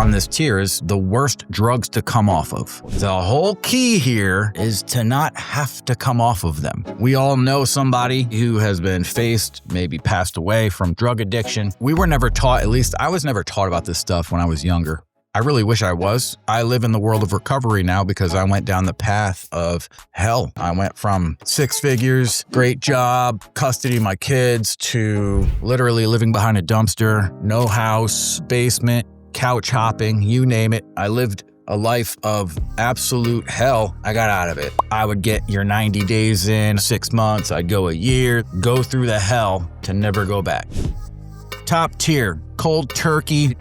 on this tier is the worst drugs to come off of. The whole key here is to not have to come off of them. We all know somebody who has been faced, maybe passed away from drug addiction. We were never taught, at least I was never taught about this stuff when I was younger. I really wish I was. I live in the world of recovery now because I went down the path of hell. I went from 6 figures, great job, custody of my kids, to literally living behind a dumpster, no house, basement, couch hopping, you name it. I lived a life of absolute hell. I got out of it. I would get your 90 days in, 6 months, I'd go a year, go through the hell to never go back. Top tier, cold turkey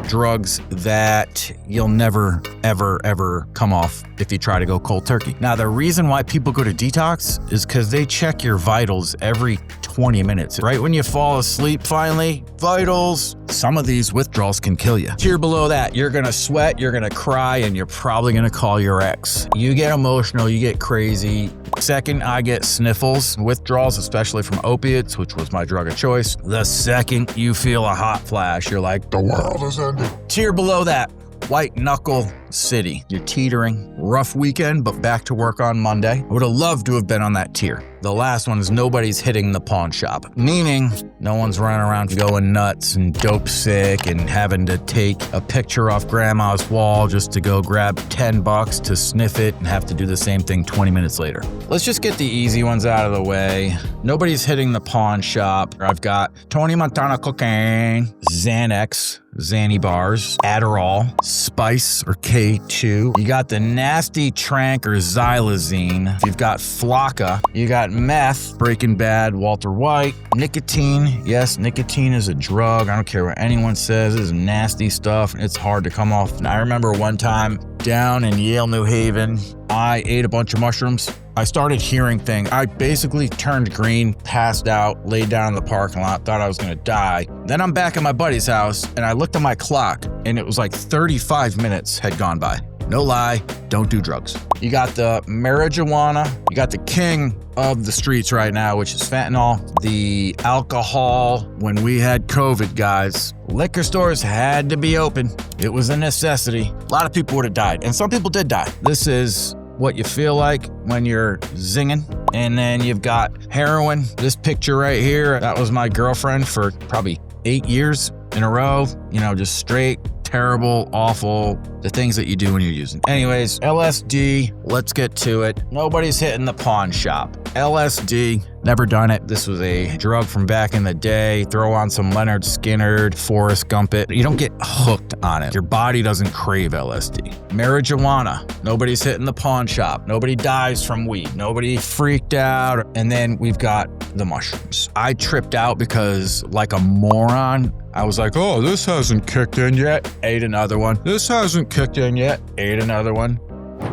drugs that you'll never, ever come off if you try to go cold turkey. Now, the reason why people go to detox is because they check your vitals every 20 minutes. Right when you fall asleep, finally, vitals. Some of these withdrawals can kill you. Tier below that, you're gonna sweat, you're gonna cry, and you're probably gonna call your ex. You get emotional, you get crazy. Second, I get sniffles, withdrawals, especially from opiates, which was my drug of choice. The second you feel a hot flash, you're like, the world is ending. Tier below that, white knuckle city. You're teetering. Rough weekend, but back to work on Monday. I would have loved to have been on that tier. The last one is nobody's hitting the pawn shop, meaning no one's running around going nuts and dope sick and having to take a picture off grandma's wall just to go grab $10 to sniff it and have to do the same thing 20 minutes later. Let's just get the easy ones out of the way. Nobody's hitting the pawn shop. I've got Tony Montana cocaine, Xanax, Xanny bars, Adderall, Spice or K2. You got the nasty Trank or Xylazine. You've got Flocka. You got meth, Breaking Bad, Walter White. Nicotine. Yes, nicotine is a drug. I don't care what anyone says. It's nasty stuff. It's hard to come off. And I remember one time down in Yale, New Haven, I ate a bunch of mushrooms. I started hearing things. I basically turned green, passed out, laid down in the parking lot, thought I was gonna die. Then I'm back at my buddy's house and I looked at my clock and it was like 35 minutes had gone by. No lie, don't do drugs. You got the marijuana, you got the king of the streets right now, which is fentanyl. The alcohol, when we had COVID, guys, liquor stores had to be open. It was a necessity. A lot of people would have died, and some people did die. This is what you feel like when you're zinging. And then you've got heroin. This picture right here, that was my girlfriend for probably 8 years in a row. You know, just straight, terrible, awful, the things that you do when you're using. Anyways, LSD, let's get to it. Nobody's hitting the pawn shop. LSD, never done it. This was a drug from back in the day. Throw on some Leonard Skinner, Forrest Gump it. You don't get hooked on it. Your body doesn't crave LSD. Marijuana, nobody's hitting the pawn shop. Nobody dies from weed. Nobody freaked out. And then we've got the mushrooms. I tripped out because, like a moron, I was like, oh, this hasn't kicked in yet. Ate another one. This hasn't kicked in yet. Ate another one.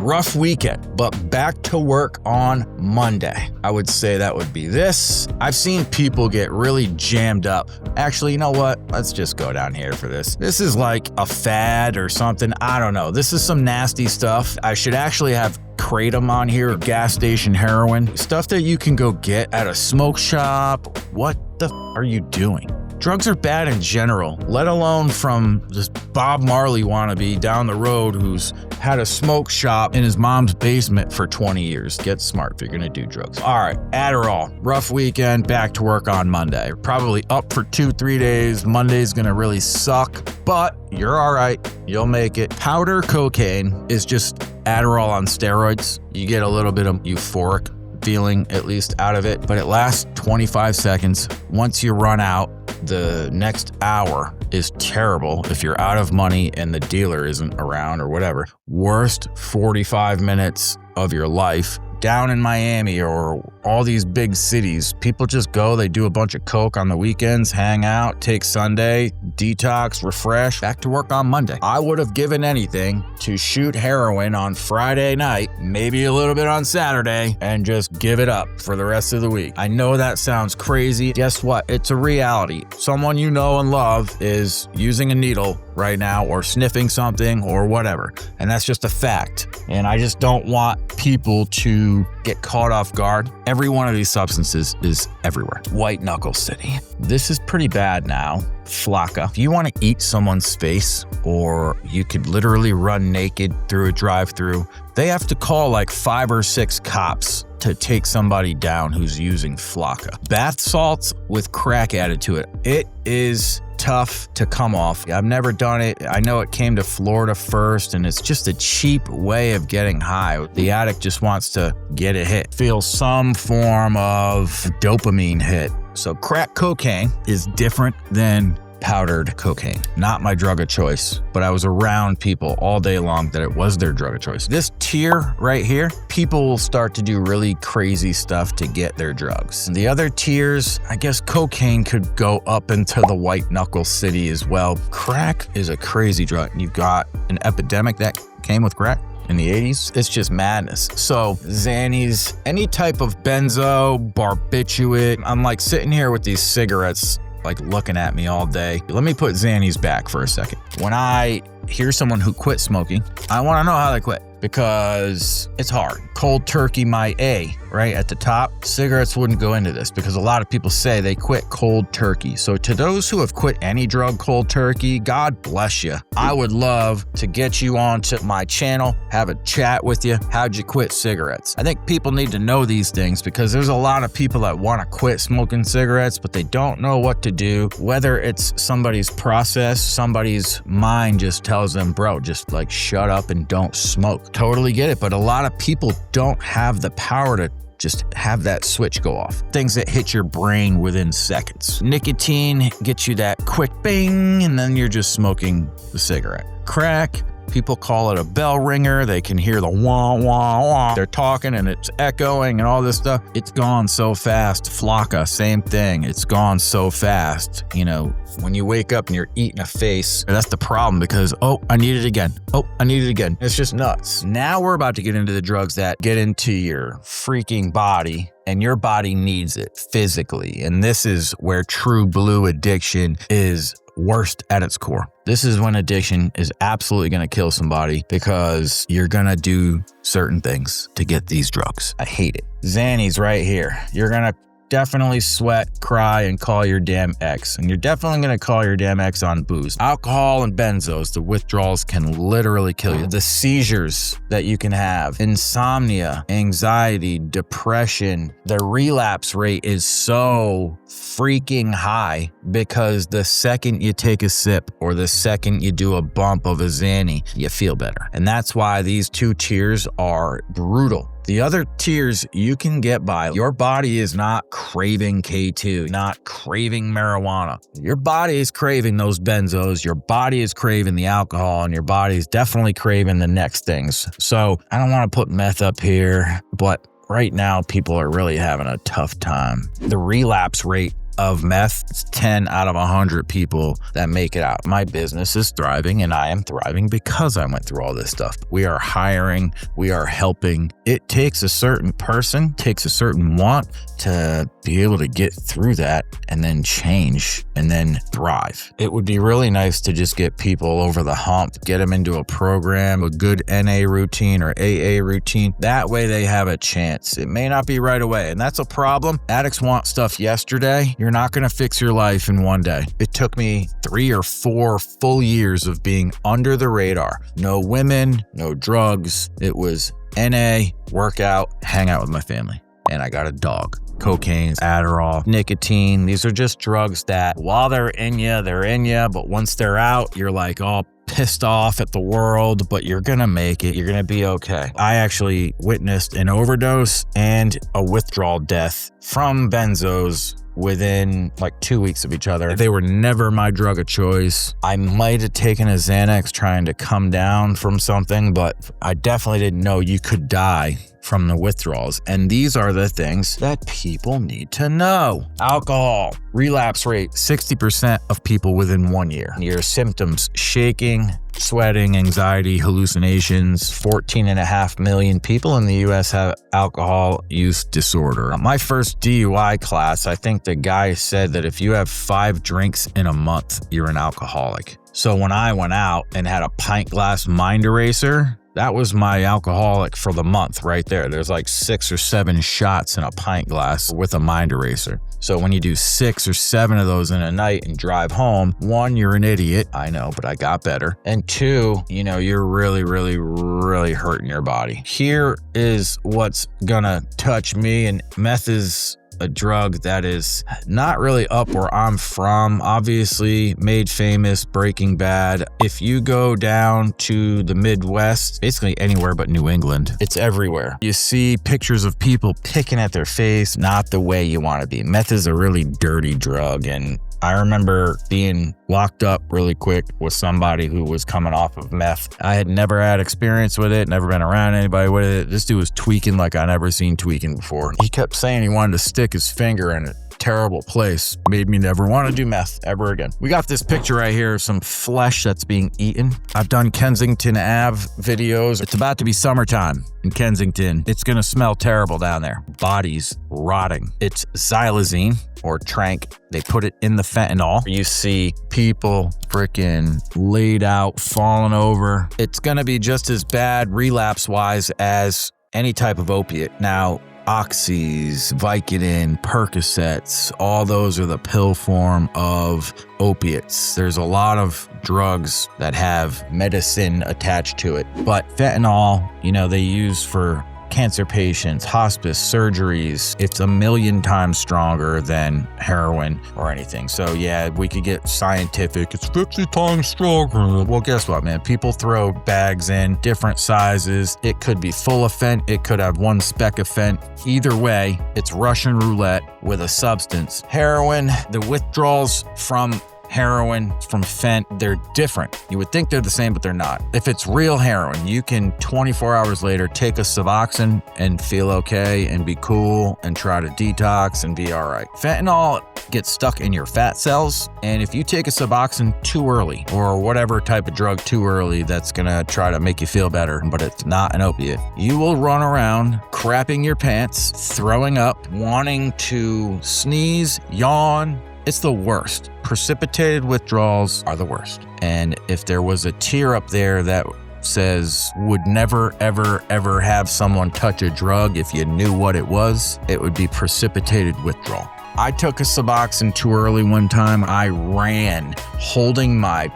Rough weekend, but back to work on Monday. I would say that would be this. I've seen people get really jammed up. Actually, you know what? Let's just go down here for this. This is like a fad or something. I don't know. This is some nasty stuff. I should actually have kratom on here, gas station heroin, stuff that you can go get at a smoke shop. What the are you doing? Drugs are bad in general, let alone from this Bob Marley wannabe down the road who's had a smoke shop in his mom's basement for 20 years. Get smart if you're gonna do drugs. All right, Adderall, rough weekend, back to work on Monday. Probably up for 2-3 days. Monday's gonna really suck, but you're all right, you'll make it. Powder cocaine is just Adderall on steroids. You get a little bit of euphoric feeling, at least, out of it, but it lasts 25 seconds. Once you run out, the next hour is terrible if you're out of money and the dealer isn't around or whatever. Worst 45 minutes of your life. Down in Miami or all these big cities, people just go, they do a bunch of coke on the weekends, hang out, take Sunday, detox, refresh, back to work on Monday. I would have given anything to shoot heroin on Friday night, maybe a little bit on Saturday, and just give it up for the rest of the week. I know that sounds crazy. Guess what? It's a reality. Someone you know and love is using a needle right now or sniffing something or whatever. And that's just a fact. And I just don't want people to get caught off guard. Every one of these substances is everywhere. White knuckle city. This is pretty bad now. Flocka. If you want to eat someone's face, or you could literally run naked through a drive-through, they have to call like 5 or 6 cops to take somebody down who's using Flocka. Bath salts with crack added to it. It is tough to come off. I've never done it. I know it came to Florida first, and it's just a cheap way of getting high. The addict just wants to get a hit, feel some form of dopamine hit. So crack cocaine is different than powdered cocaine. Not my drug of choice, but I was around people all day long that it was their drug of choice. This tier right here, people will start to do really crazy stuff to get their drugs. The other tiers, I guess cocaine could go up into the white knuckle city as well. Crack is a crazy drug. You've got an epidemic that came with crack in the 80s. It's just madness. So Xannies, any type of benzo, barbiturate. I'm like sitting here with these cigarettes like looking at me all day. Let me put Xannies back for a second. When I hear someone who quit smoking, I want to know how they quit, because it's hard. Cold turkey, my A, right at the top. Cigarettes wouldn't go into this because a lot of people say they quit cold turkey. So to those who have quit any drug cold turkey, God bless you. I would love to get you onto my channel, have a chat with you. How'd you quit cigarettes? I think people need to know these things, because there's a lot of people that want to quit smoking cigarettes, but they don't know what to do. Whether it's somebody's process, somebody's mind just tells them, bro, just like shut up and don't smoke. Totally get it, but a lot of people don't have the power to just have that switch go off. Things that hit your brain within seconds. Nicotine gets you that quick bing, and then you're just smoking the cigarette. Crack, people call it a bell ringer. They can hear the wah, wah, wah. They're talking and it's echoing and all this stuff. It's gone so fast. Flocka, same thing. It's gone so fast. You know, when you wake up and you're eating a face, that's the problem, because, oh, I need it again. Oh, I need it again. It's just nuts. Now we're about to get into the drugs that get into your freaking body, and your body needs it physically. And this is where true blue addiction is worst at its core. This is when addiction is absolutely going to kill somebody, because you're going to do certain things to get these drugs. I hate it. Xannies right here. You're going to definitely sweat, cry, and call your damn ex. And you're definitely going to call your damn ex on booze. Alcohol and benzos, the withdrawals can literally kill you. The seizures that you can have, insomnia, anxiety, depression, the relapse rate is so freaking high, because the second you take a sip or the second you do a bump of a Xanny, you feel better. And that's why these 2 tiers are brutal. The other tiers you can get by. Your body is not craving K2, not craving marijuana. Your body is craving those benzos. Your body is craving the alcohol, and your body is definitely craving the next things. So I don't want to put meth up here, but right now people are really having a tough time. The relapse rate of meth, it's 10 out of 100 people that make it out. My business is thriving, and I am thriving because I went through all this stuff. We are hiring, we are helping. It takes a certain person, takes a certain want to be able to get through that and then change and then thrive. It would be really nice to just get people over the hump, get them into a program, a good NA routine or AA routine. That way they have a chance. It may not be right away, and that's a problem. Addicts want stuff yesterday. You're not going to fix your life in one day. It took me 3 or 4 full years of being under the radar. No women, no drugs. It was NA, workout, hang out with my family. And I got a dog. Cocaine, Adderall, nicotine. These are just drugs that while they're in you, but once they're out, you're like all pissed off at the world, but you're gonna make it. You're gonna be okay. I actually witnessed an overdose and a withdrawal death from benzos within like 2 weeks of each other. They were never my drug of choice. I might have taken a Xanax trying to come down from something, but I definitely didn't know you could die from the withdrawals. And these are the things that people need to know. Alcohol, relapse rate, 60% of people within 1 year. Your symptoms, shaking, sweating, anxiety, hallucinations. 14.5 million people in the US have alcohol use disorder. My first DUI class, I think the guy said that if you have 5 drinks in a month, you're an alcoholic. So when I went out and had a pint glass mind eraser, that was my alcoholic for the month right there. There's like 6 or 7 shots in a pint glass with a mind eraser. So when you do 6 or 7 of those in a night and drive home, 1, you're an idiot. I know, but I got better. And 2, you're really, really, really hurting your body. Here is what's gonna touch me, and meth is a drug that is not really up where I'm from. Obviously made famous, Breaking Bad. If you go down to the Midwest, basically anywhere but New England, it's everywhere. You see pictures of people picking at their face, not the way you want to be. Meth is a really dirty drug, and I remember being locked up really quick with somebody who was coming off of meth. I had never had experience with it, never been around anybody with it. This dude was tweaking like I never seen tweaking before. He kept saying he wanted to stick his finger in it. Terrible place. Made me never want to do meth ever again. We got this picture right here of some flesh that's being eaten. I've done Kensington Ave videos. It's about to be summertime in Kensington. It's gonna smell terrible down there. Bodies rotting. It's xylazine or trank. They put it in the fentanyl. You see people freaking laid out, falling over. It's gonna be just as bad relapse-wise as any type of opiate. Now, Oxys, Vicodin, Percocets, all those are the pill form of opiates. There's a lot of drugs that have medicine attached to it. But fentanyl, they use for cancer patients, hospice, surgeries. It's 1,000,000 times stronger than heroin or anything. So yeah, we could get scientific. It's 50 times stronger. Well, guess what, man? People throw bags in different sizes. It could be full of fent. It could have 1 speck of fent. Either way, it's Russian roulette with a substance. Heroin, the withdrawals from heroin, from fent, they're different. You would think they're the same, but they're not. If it's real heroin, you can 24 hours later take a Suboxone and feel okay and be cool and try to detox and be all right. Fentanyl gets stuck in your fat cells, and if you take a Suboxone too early or whatever type of drug too early that's gonna try to make you feel better, but it's not an opiate, you will run around crapping your pants, throwing up, wanting to sneeze, yawn. It's the worst. Precipitated withdrawals are the worst. And if there was a tier up there that says would never, ever, ever have someone touch a drug if you knew what it was, it would be precipitated withdrawal. I took a Suboxone too early one time. I ran holding my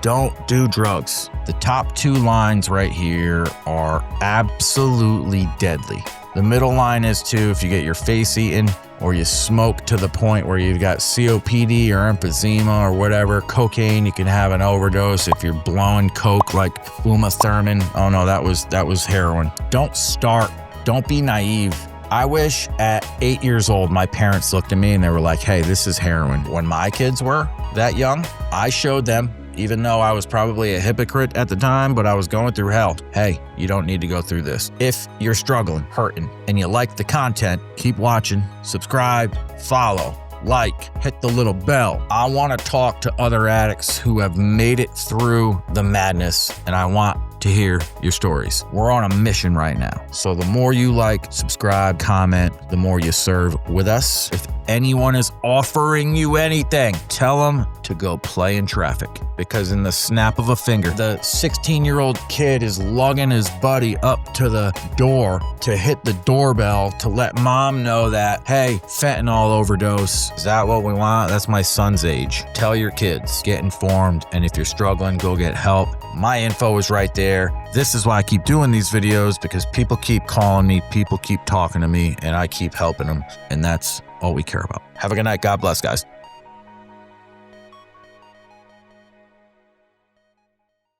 don't do drugs. The top 2 lines right here are absolutely deadly. The middle line is too, if you get your face eaten or you smoke to the point where you've got COPD or emphysema or whatever. Cocaine, you can have an overdose if you're blowing coke like Uma Thurman. Oh no, that was heroin. Don't start. Don't be naive. I wish at 8 years old, my parents looked at me and they were like, hey, this is heroin. When my kids were that young, I showed them, even though I was probably a hypocrite at the time, but I was going through hell. Hey, you don't need to go through this. If you're struggling, hurting, and you like the content, keep watching, subscribe, follow, like, hit the little bell. I want to talk to other addicts who have made it through the madness, and I want to hear your stories. We're on a mission right now. So the more you like, subscribe, comment, the more you serve with us. If anyone is offering you anything, tell them to go play in traffic, because in the snap of a finger, the 16-year-old kid is lugging his buddy up to the door to hit the doorbell to let mom know that, hey, fentanyl overdose. Is that what we want? That's my son's age. Tell your kids, get informed, and if you're struggling, go get help. My info is right there. This is why I keep doing these videos, because people keep calling me, people keep talking to me, and I keep helping them, and that's all we care about. Have a good night. God bless, guys.